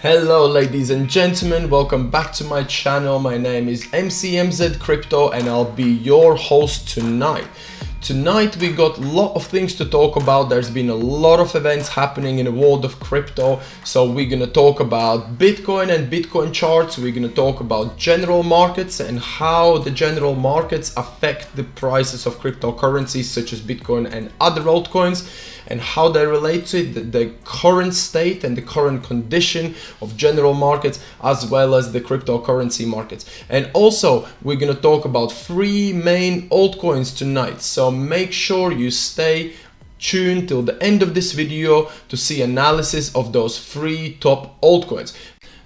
Hello ladies and gentlemen, welcome back to my channel. My name is MCMZ Crypto and I'll be your host tonight. Tonight we got a lot of things to talk about. There's been a lot of events happening in the world of crypto. So we're gonna talk about Bitcoin and Bitcoin charts. We're gonna talk about general markets and how the general markets affect the prices of cryptocurrencies such as Bitcoin and other altcoins, and how they relate to it, the current state and the current condition of general markets as well as the cryptocurrency markets. And also we're gonna talk about three main altcoins tonight, so make sure you stay tuned till the end of this video to see analysis of those three top altcoins.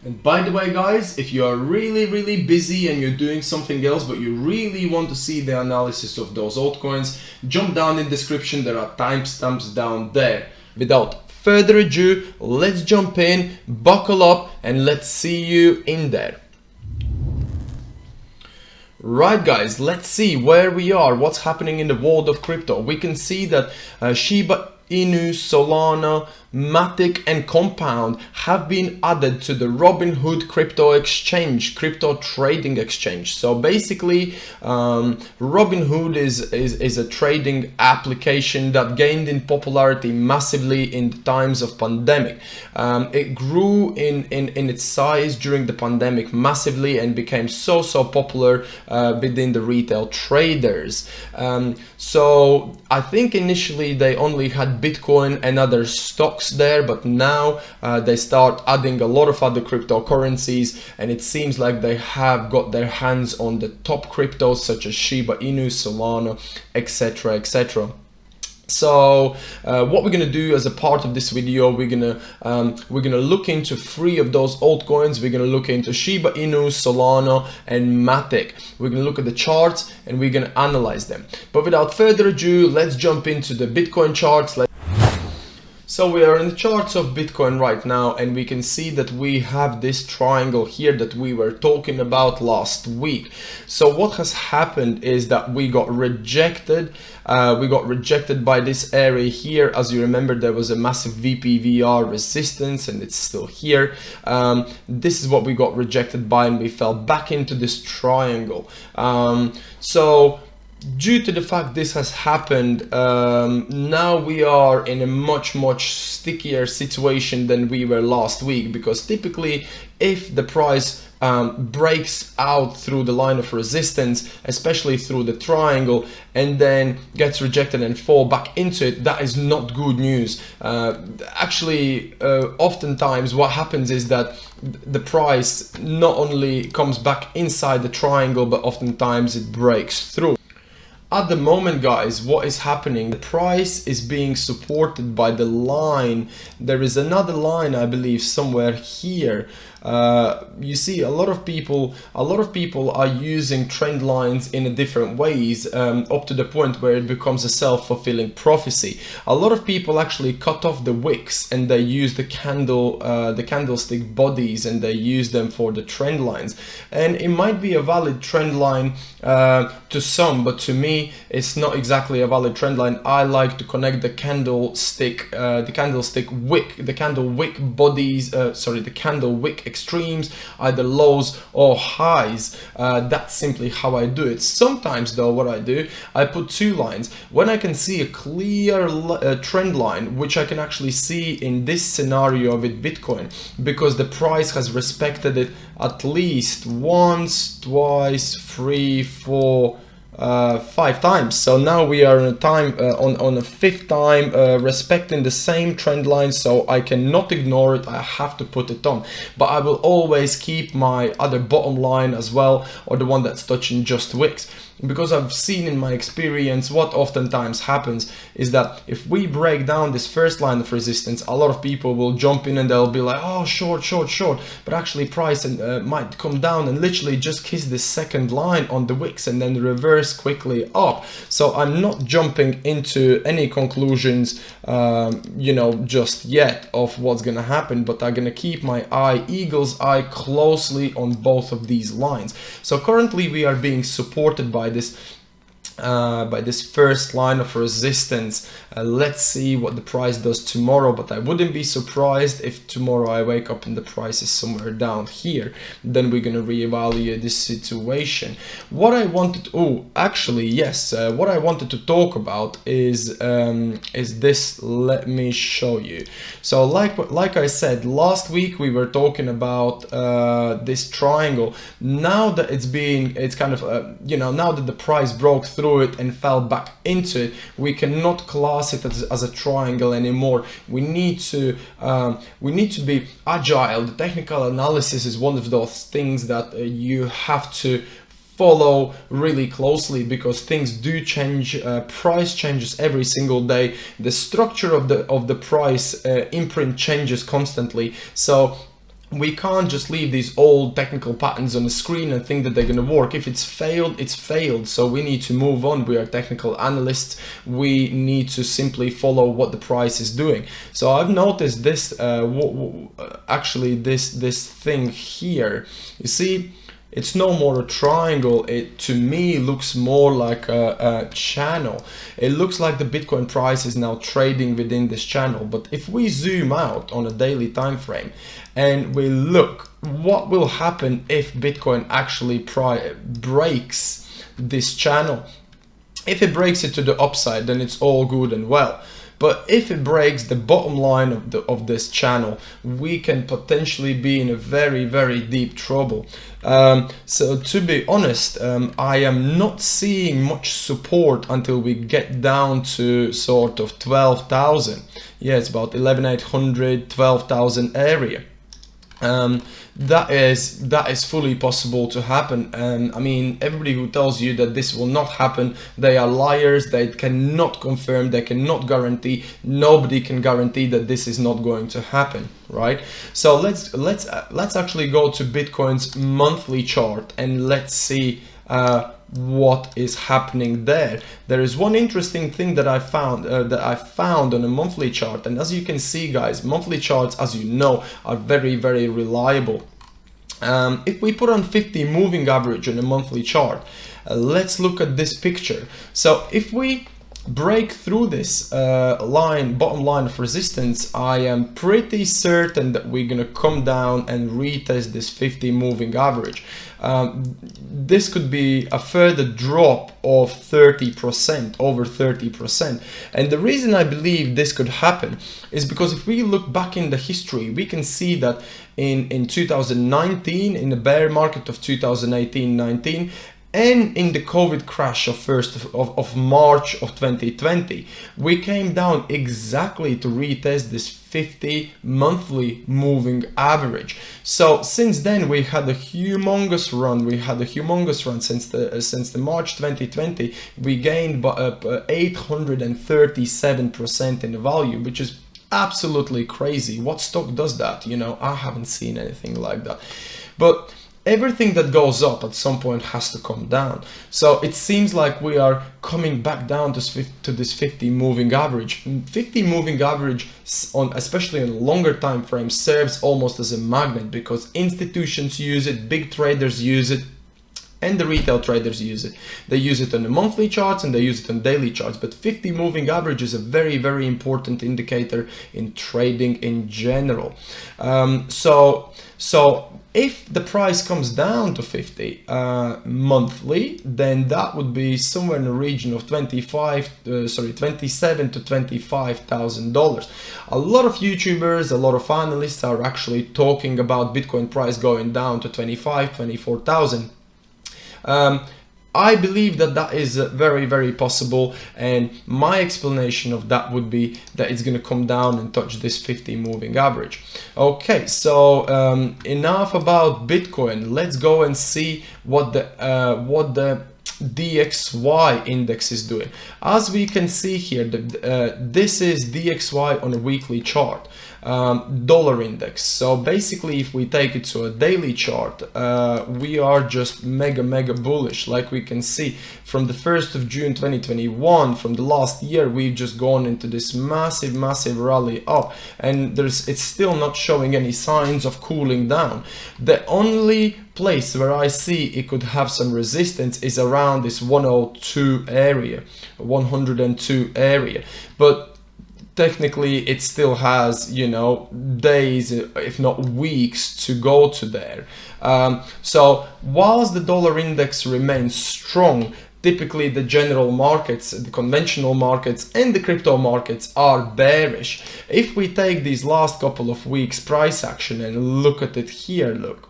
And by the way guys, if you are really busy and you're doing something else but you really want to see the analysis of those altcoins, jump down in the description, there are timestamps down there. Without further ado, let's jump in, buckle up and let's see you in there. Right guys, let's see where we are, what's happening in the world of crypto. We can see that Shiba Inu, Solana, Matic and Compound have been added to the Robinhood crypto exchange, crypto trading exchange. So basically Robinhood is a trading application that gained in popularity massively in the times of pandemic. It grew in its size during the pandemic massively and became so popular within the retail traders. So I think initially they only had Bitcoin and other stocks there, but now they start adding a lot of other cryptocurrencies, and it seems like they have got their hands on the top cryptos such as Shiba Inu, Solana, etc. So what we're gonna do as a part of this video, we're gonna look into three of those altcoins. We're gonna look into Shiba Inu, Solana and Matic. We're gonna look at the charts and we're gonna analyze them. But without further ado, let's jump into the Bitcoin charts. So we are in the charts of Bitcoin right now, and we can see that we have this triangle here that we were talking about last week. So what has happened is that we got rejected. By this area here. As you remember, there was a massive VPVR resistance and it's still here. This is what we got rejected by, and we fell back into this triangle. So due to the fact this has happened, now we are in a much stickier situation than we were last week, because typically if the price breaks out through the line of resistance, especially through the triangle, and then gets rejected and fall back into it, that is not good news. Actually, oftentimes what happens is that the price not only comes back inside the triangle, but oftentimes it breaks through. At the moment guys, what is happening, the price is being supported by the line. There is another line, I believe, somewhere here. You see, a lot of people are using trend lines in a different ways, up to the point where it becomes a self-fulfilling prophecy. A lot of people actually cut off the wicks and they use the candlestick bodies, and they use them for the trend lines. And it might be a valid trend line to some, but to me it's not exactly a valid trend line. I like to connect the candlestick wick, the candle wick bodies, the candle wick extremes, either lows or highs. That's simply how I do it. Sometimes though, what I do, I put two lines. When I can see a clear trend line, which I can actually see in this scenario with Bitcoin, because the price has respected it at least once, twice, three, four, 5 times. So now we are in a time on a 5th time respecting the same trend line, so I cannot ignore it. I have to put it on, but I will always keep my other bottom line as well, or the one that's touching just wicks, because I've seen in my experience what oftentimes happens is that if we break down this first line of resistance, a lot of people will jump in and they'll be like, oh, short, but actually price might come down and literally just kiss this second line on the wicks and then reverse quickly up. So I'm not jumping into any conclusions just yet of what's gonna happen, but I'm gonna keep my eagle's eye closely on both of these lines. So currently we are being supported by this by this first line of resistance. Let's see what the price does tomorrow, but I wouldn't be surprised if tomorrow I wake up and the price is somewhere down here. Then we're gonna reevaluate this situation. What I wanted, what I wanted to talk about is this. Let me show you. So like I said last week, we were talking about this triangle. Now that it's kind of now that the price broke through it and fell back into it, we cannot class it as a triangle anymore. We need to be agile. The technical analysis is one of those things that you have to follow really closely, because things do change. Price changes every single day. The structure of the price imprint changes constantly. So we can't just leave these old technical patterns on the screen and think that they're going to work. If it's failed, it's failed. So we need to move on. We are technical analysts. We need to simply follow what the price is doing. So I've noticed this, actually this thing here, you see, it's no more a triangle. It, to me, looks more like a channel. It looks like the Bitcoin price is now trading within this channel. But if we zoom out on a daily time frame and we look, what will happen if Bitcoin actually breaks this channel? If it breaks it to the upside, then it's all good and well. But if it breaks the bottom line of this channel, we can potentially be in a very, very deep trouble. So to be honest, I am not seeing much support until we get down to sort of 12,000. Yeah, it's about 11,800, 12,000 area. That is fully possible to happen. And I mean, everybody who tells you that this will not happen, they are liars. They cannot confirm, they cannot guarantee. Nobody can guarantee that this is not going to happen, right? So let's actually go to Bitcoin's monthly chart and let's see what is happening there. There is one interesting thing that I found on a monthly chart, and as you can see, guys, monthly charts, as you know, are very, very reliable. If we put on 50 moving average on a monthly chart, let's look at this picture. So if we break through this bottom line of resistance, I am pretty certain that we're gonna come down and retest this 50 moving average. This could be a further drop of 30%, over 30%. And the reason I believe this could happen is because if we look back in the history, we can see that in 2019, in the bear market of 2018-19, and in the COVID crash of March of 2020, we came down exactly to retest this 50 monthly moving average. So since then we had a humongous run. Since the March 2020. We gained 837% in the value, which is absolutely crazy. What stock does that? You know, I haven't seen anything like that. But everything that goes up at some point has to come down. So it seems like we are coming back down to this 50 moving average. 50 moving average, especially on longer time frames, serves almost as a magnet, because institutions use it, big traders use it, and the retail traders use it. They use it on the monthly charts and they use it on daily charts. But 50 moving average is a very, very important indicator in trading in general. So if the price comes down to 50 monthly, then that would be somewhere in the region of $27,000 to $25,000. A lot of YouTubers, a lot of analysts are actually talking about Bitcoin price going down to 24,000. I believe that is very, very possible, and my explanation of that would be that it's going to come down and touch this 50 moving average. Okay, so enough about Bitcoin. Let's go and see what the DXY index is doing. As we can see here, this is DXY on a weekly chart. dollar index. So basically, if we take it to a daily chart, we are just mega bullish. Like we can see from the 1st of June 2021, from the last year, we've just gone into this massive rally up, and it's still not showing any signs of cooling down. The only place where I see it could have some resistance is around this 102 area, 102 area, but technically it still has, you know, days if not weeks to go to there. So whilst the dollar index remains strong, typically the general markets, the conventional markets and the crypto markets are bearish. If we take these last couple of weeks price action and look at it here, look,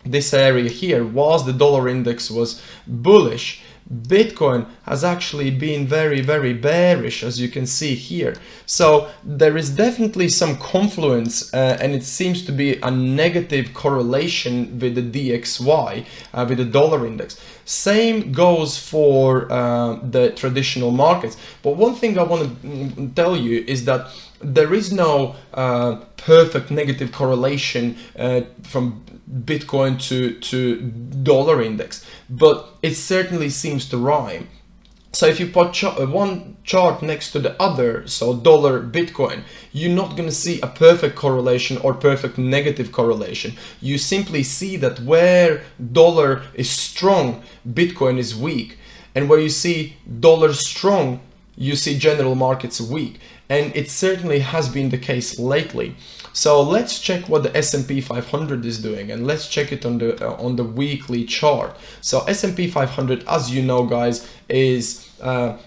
this area here, whilst the dollar index was bullish, Bitcoin has actually been very bearish, as you can see here. So there is definitely some confluence, and it seems to be a negative correlation with the DXY, with the dollar index. Same goes for the traditional markets. But one thing I want to tell you is that there is no perfect negative correlation from Bitcoin to dollar index, but it certainly seems to rhyme. So if you put one chart next to the other, so dollar Bitcoin, you're not going to see a perfect correlation or perfect negative correlation. You simply see that where dollar is strong, Bitcoin is weak, and where you see dollar strong, you see general markets weak. And it certainly has been the case lately. So let's check what the S&P 500 is doing, and let's check it on the weekly chart. So S&P 500, as you know, guys, is the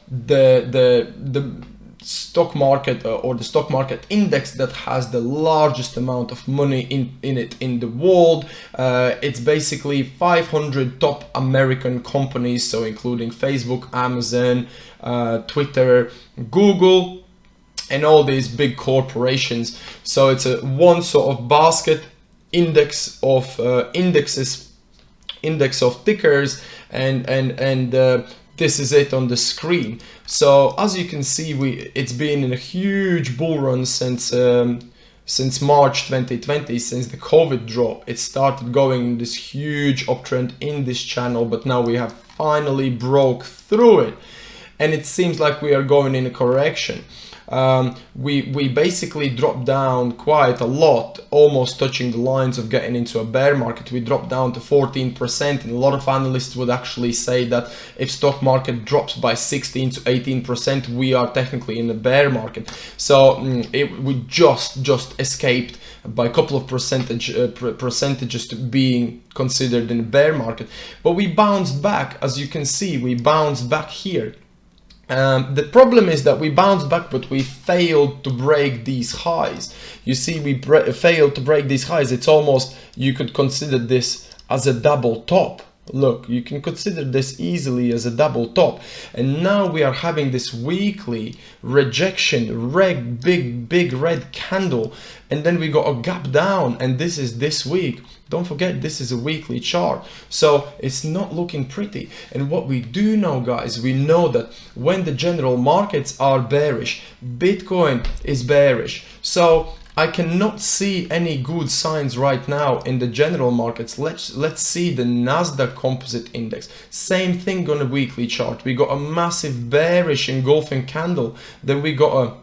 stock market or the stock market index that has the largest amount of money in it in the world. It's basically 500 top American companies, so including Facebook, Amazon, Twitter, Google, and all these big corporations. So it's a one sort of basket index of index of tickers, and this is it on the screen. So as you can see, it's been in a huge bull run since March 2020, since the COVID drop. It started going in this huge uptrend in this channel, but now we have finally broke through it, and it seems like we are going in a correction. We basically dropped down quite a lot, almost touching the lines of getting into a bear market. We dropped down to 14%, and a lot of analysts would actually say that if stock market drops by 16 to 18%, we are technically in a bear market. So we just escaped by a couple of percentages to being considered in a bear market. But we bounced back, as you can see, we bounced back here. The problem is that we bounced back, but we failed to break these highs. You see, we failed to break these highs. It's almost, you could consider this as a double top. Look, you can consider this easily as a double top. And now we are having this weekly rejection, big red candle. And then we got a gap down, and this is this week. Don't forget, this is a weekly chart. So it's not looking pretty. And what we do know, guys, we know that when the general markets are bearish, Bitcoin is bearish. So I cannot see any good signs right now in the general markets. Let's see the Nasdaq Composite Index. Same thing on a weekly chart. We got a massive bearish engulfing candle. Then we got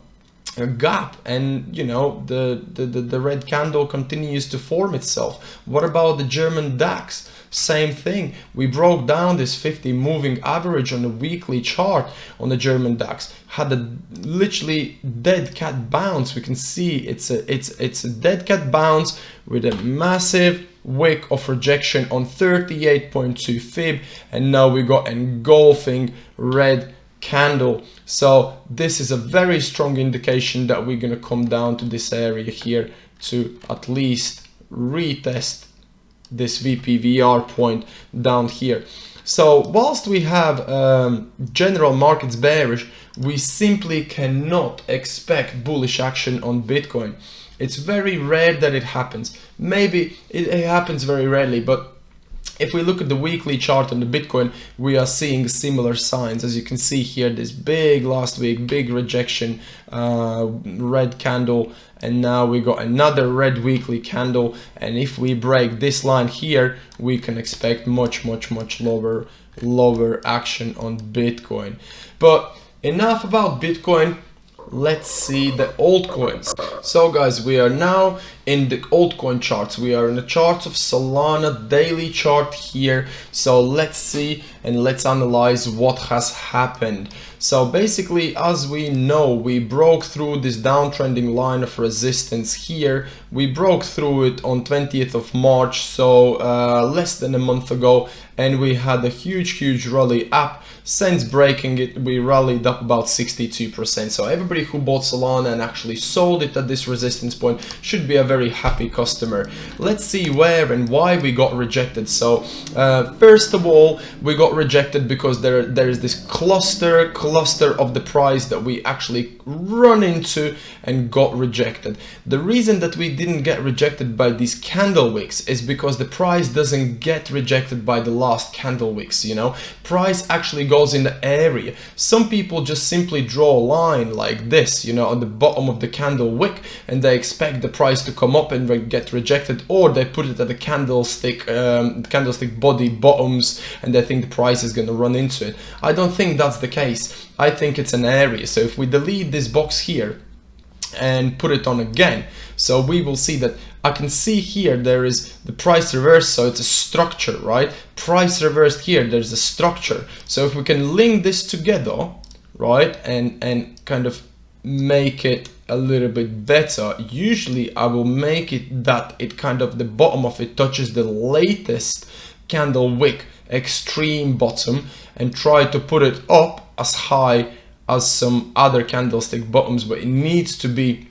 a gap, and you know, the red candle continues to form itself. What about the German DAX? Same thing. We broke down this 50 moving average on a weekly chart on the German DAX. Had a literally dead cat bounce. We can see it's a dead cat bounce with a massive wick of rejection on 38.2 fib, and now we got engulfing red candle. So this is a very strong indication that we're going to come down to this area here to at least retest this VPVR point down here. So whilst we have general markets bearish, we simply cannot expect bullish action on Bitcoin. It's very rare that it happens. Maybe it happens very rarely, but If we look at the weekly chart on the Bitcoin, we are seeing similar signs. As you can see here, this big last week, big rejection, red candle, and now we got another red weekly candle. And if we break this line here, we can expect much lower action on Bitcoin. But enough about Bitcoin. Let's see the altcoins. So guys, we are now in the altcoin charts. We are in the charts of Solana daily chart here. So let's see and let's analyze what has happened. So basically, as we know, we broke through this downtrending line of resistance here. We broke through it on 20th of March, so less than a month ago, and we had a huge rally up. Since breaking it, we rallied up about 62%. So everybody who bought Solana and actually sold it at this resistance point should be a very happy customer. Let's see where and why we got rejected. So first of all, we got rejected because there is this cluster of the price that we actually run into and got rejected. The reason that we didn't get rejected by these candle wicks is because the price doesn't get rejected by the last candle wicks, you know. Price actually goes in the area. Some people just simply draw a line like this, you know, on the bottom of the candle wick, and they expect the price to come up and get rejected, or they put it at the candlestick body bottoms and they think the price is going to run into it. I don't think that's the case. I think it's an area. So if we delete this box here and put it on again, so we will see that I can see here there is the price reverse, so it's a structure, right? Price reversed here, there's a structure. So if we can link this together, right, and kind of make it a little bit better, usually I will make it that it kind of, the bottom of it touches the latest candle wick extreme bottom, and try to put it up as high as some other candlestick bottoms, but it needs to be,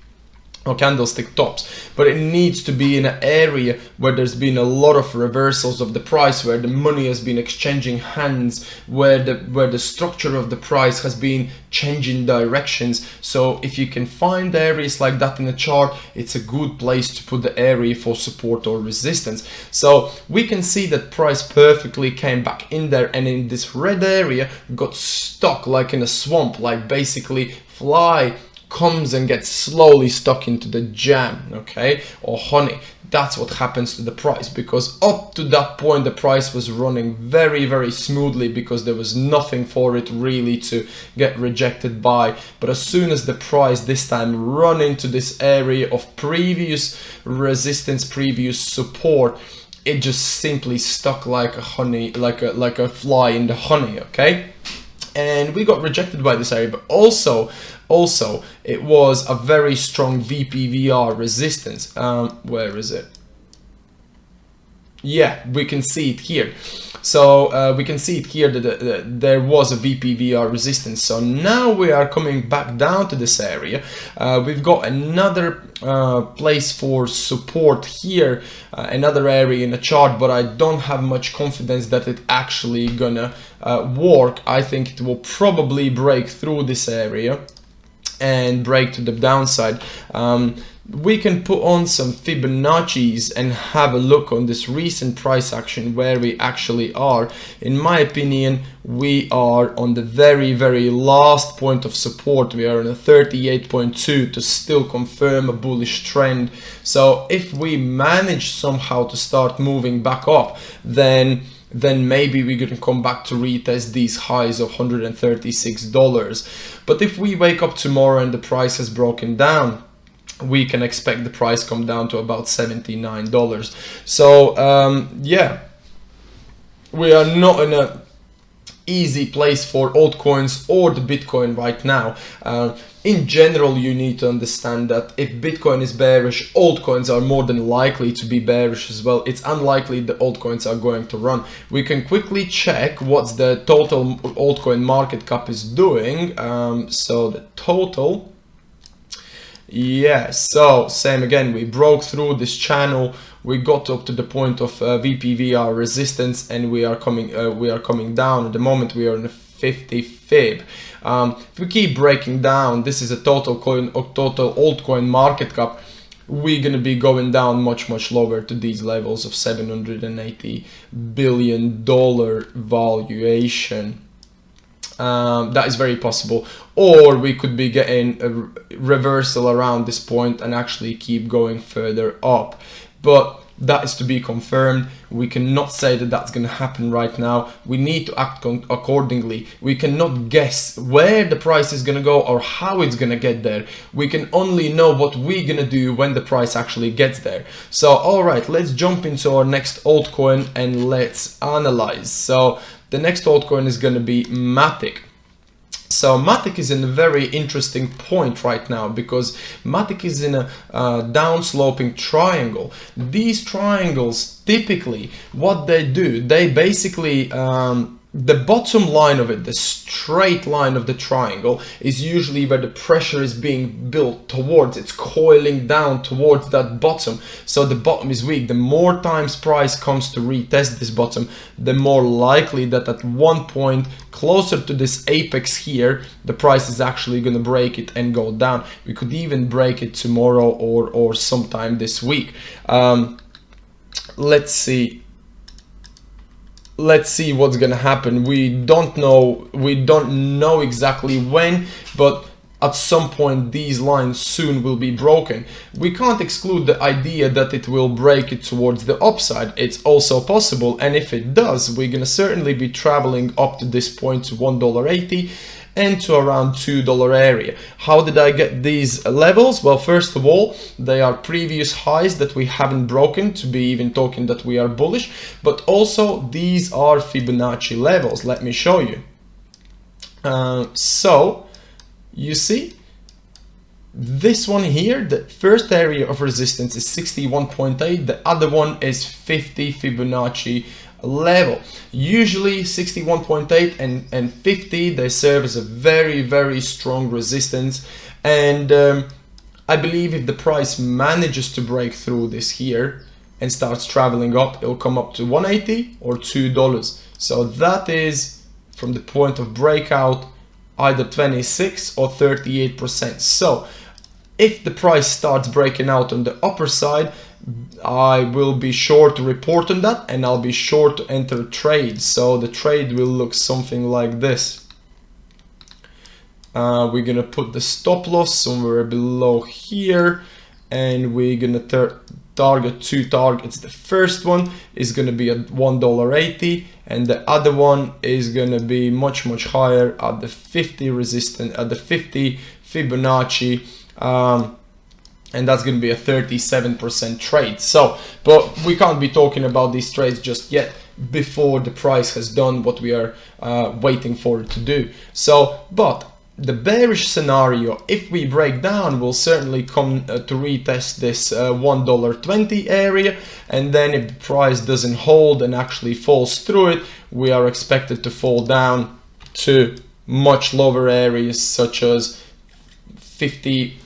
or candlestick tops, but it needs to be in an area where there's been a lot of reversals of the price, where the money has been exchanging hands, where the structure of the price has been changing directions. So if you can find areas like that in the chart, it's a good place to put the area for support or resistance. So we can see that price perfectly came back in there, and in this red area got stuck like in a swamp, like basically fly comes and gets slowly stuck into the jam, okay, or honey. That's what happens to the price, because up to that point the price was running very smoothly, because there was nothing for it really to get rejected by. But as soon as the price this time run into this area of previous resistance, previous support, it just simply stuck like a honey, like a fly in the honey, okay. And we got rejected by this area, but also it was a very strong VPVR resistance. Where is it? Yeah, we can see it here. So we can see it here that there was a VPVR resistance. So now we are coming back down to this area. We've got another place for support here, another area in the chart, but I don't have much confidence that it actually gonna work. I think it will probably break through this area and break to the downside. We can put on some Fibonacci's and have a look on this recent price action where we actually are. In my opinion, we are on the very last point of support. We are on a 38.2 to still confirm a bullish trend. So if we manage somehow to start moving back up, then maybe we can come back to retest these highs of $136. But if we wake up tomorrow and the price has broken down, we can expect the price come down to about $79. So yeah, we are not in a easy place for altcoins or the Bitcoin right now. In general, you need to understand that if Bitcoin is bearish, altcoins are more than likely to be bearish as well. It's unlikely the altcoins are going to run. We can quickly check what's the total altcoin market cap is doing. So the total, yeah, so same again, we broke through this channel, we got up to the point of VPVR resistance, and we are coming down. At the moment we are in a 50 fib. If we keep breaking down, this is a total altcoin market cap. we're going to be going down much lower to these levels of $780 billion valuation. That is very possible, or we could be getting a reversal around this point and actually keep going further up, but that is to be confirmed. We cannot say that that's going to happen right now. We need to act accordingly. We cannot guess where the price is going to go or how it's going to get there. We can only know what we're going to do when the price actually gets there. So all right, let's jump into our next altcoin and let's analyze. So the next altcoin is going to be Matic. So Matic is in a very interesting point right now because Matic is in a downsloping triangle. These triangles, typically what they do, they basically the bottom line of it, the straight line of the triangle, is usually where the pressure is being built towards. It's coiling down towards that bottom. So the bottom is weak. The more times price comes to retest this bottom, the more likely that at one point closer to this apex here, the price is actually going to break it and go down. We could even break it tomorrow or sometime this week. Let's see what's gonna happen. We don't know exactly when, but at some point these lines soon will be broken. We can't exclude the idea that it will break it towards the upside. It's also possible, and if it does, we're gonna certainly be traveling up to this point to $1.80 and to around $2 area. How did I get these levels? Well, first of all, they are previous highs that we haven't broken to be even talking that we are bullish, but also these are Fibonacci levels. Let me show you. So you see this one here, the first area of resistance is 61.8, the other one is 50 Fibonacci level. Usually 61.8 and 50, they serve as a very strong resistance, and I believe if the price manages to break through this here and starts traveling up, it'll come up to 180 or $2. So that is from the point of breakout either 26 or 38%. So if the price starts breaking out on the upper side, I will be sure to report on that, and I'll be sure to enter trade. So the trade will look something like this. We're gonna put the stop loss somewhere below here, and we're gonna target two targets. The first one is gonna be at $1.80, and the other one is gonna be much higher at the 50 resistance, at the 50 Fibonacci. And that's going to be a 37% trade. So, but we can't be talking about these trades just yet before the price has done what we are waiting for it to do. So, but the bearish scenario, if we break down, will certainly come to retest this $1.20 area, and then if the price doesn't hold and actually falls through it, we are expected to fall down to much lower areas such as 50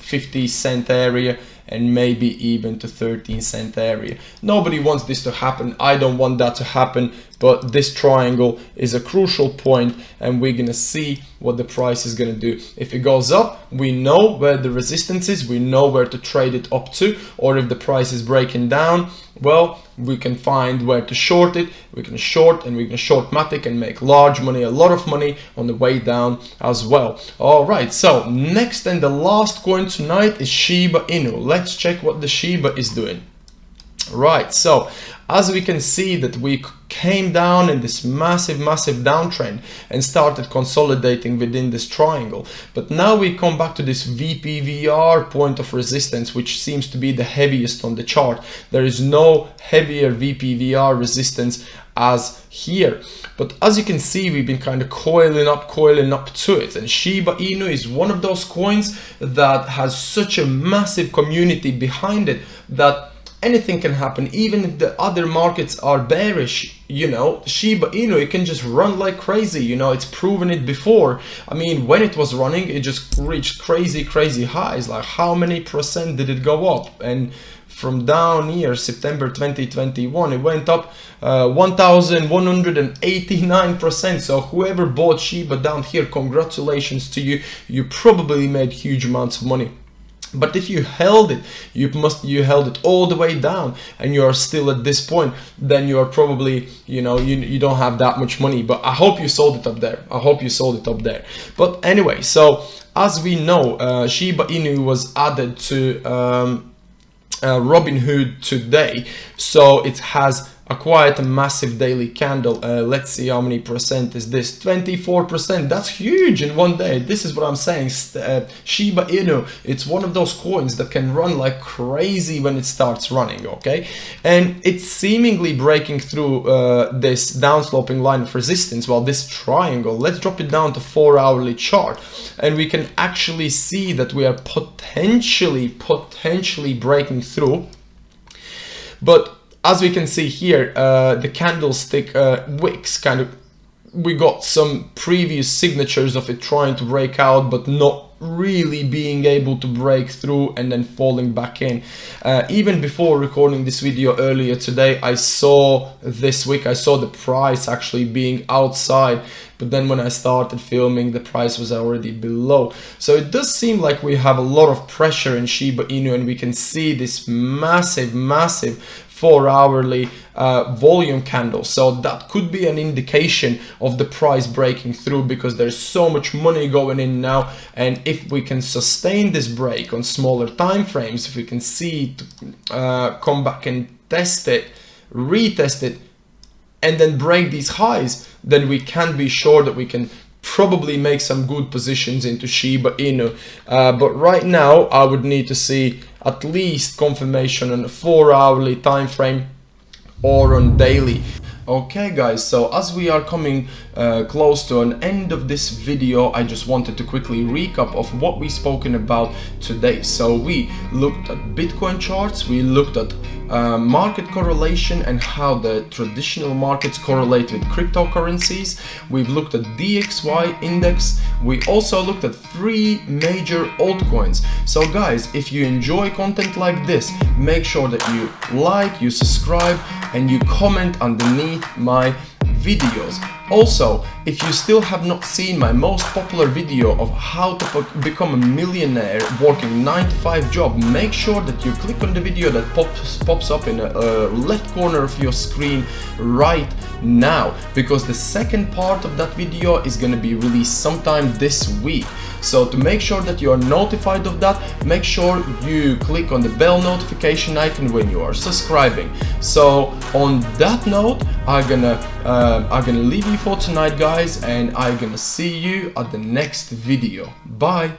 cent area, and maybe even to 13 cent area. Nobody wants this to happen. I don't want that to happen, but this triangle is a crucial point, and we're gonna see what the price is gonna do. If it goes up, we know where the resistance is, we know where to trade it up to, or if the price is breaking down, well, we can find where to short it. We can short, and we can short Matic and make large money, a lot of money on the way down as well. All right, so next and the last coin tonight is Shiba Inu. Let's check what the Shiba is doing. Right, so as we can see that we came down in this massive downtrend and started consolidating within this triangle, but now we come back to this VPVR point of resistance, which seems to be the heaviest on the chart. There is no heavier VPVR resistance as here, but as you can see, we've been kind of coiling up to it, and Shiba Inu is one of those coins that has such a massive community behind it that anything can happen. Even if the other markets are bearish, you know, Shiba Inu, it can just run like crazy. You know, it's proven it before. I mean, when it was running, it just reached crazy highs. Like, how many percent did it go up? And from down here, September 2021, it went up 1,189%. So whoever bought Shiba down here, congratulations to you. You probably made huge amounts of money. But if you held it, you held it all the way down, and you are still at this point, then you are probably, you know, you don't have that much money. But I hope you sold it up there. I hope you sold it up there. But anyway, so as we know, Shiba Inu was added to Robinhood today, so it has quite a massive daily candle. Let's see how many percent is this. 24%. That's huge in one day. This is what I'm saying. Shiba Inu, it's one of those coins that can run like crazy when it starts running, okay? And it's seemingly breaking through this downsloping line of resistance. Well, this triangle, let's drop it down to 4-hourly chart, and we can actually see that we are potentially breaking through. But as we can see here, the candlestick wicks kind of, we got some previous signatures of it trying to break out, but not really being able to break through and then falling back in. Even before recording this video earlier today, I saw this wick, I saw the price actually being outside, but then when I started filming, the price was already below. So it does seem like we have a lot of pressure in Shiba Inu, and we can see this massive 4-hourly volume candle. So that could be an indication of the price breaking through, because there's so much money going in now. And if we can sustain this break on smaller time frames, if we can see it come back and test it, retest it, and then break these highs, then we can be sure that we can probably make some good positions into Shiba Inu. But right now I would need to see at least confirmation on a 4-hourly time frame or on daily. Okay guys, so as we are coming close to an end of this video, I just wanted to quickly recap of what we've spoken about today. So we looked at Bitcoin charts, we looked at market correlation and how the traditional markets correlate with cryptocurrencies. We've looked at DXY index. We also looked at 3 major altcoins. So guys, if you enjoy content like this, make sure that you like, you subscribe, and you comment underneath my videos. Also, if you still have not seen my most popular video of how to become a millionaire working 9-to-5 job, make sure that you click on the video that pops up in the left corner of your screen right now, because the second part of that video is going to be released sometime this week. So to make sure that you are notified of that, make sure you click on the bell notification icon when you are subscribing. So on that note, I'm gonna leave you for tonight guys, and I'm gonna see you at the next video. Bye.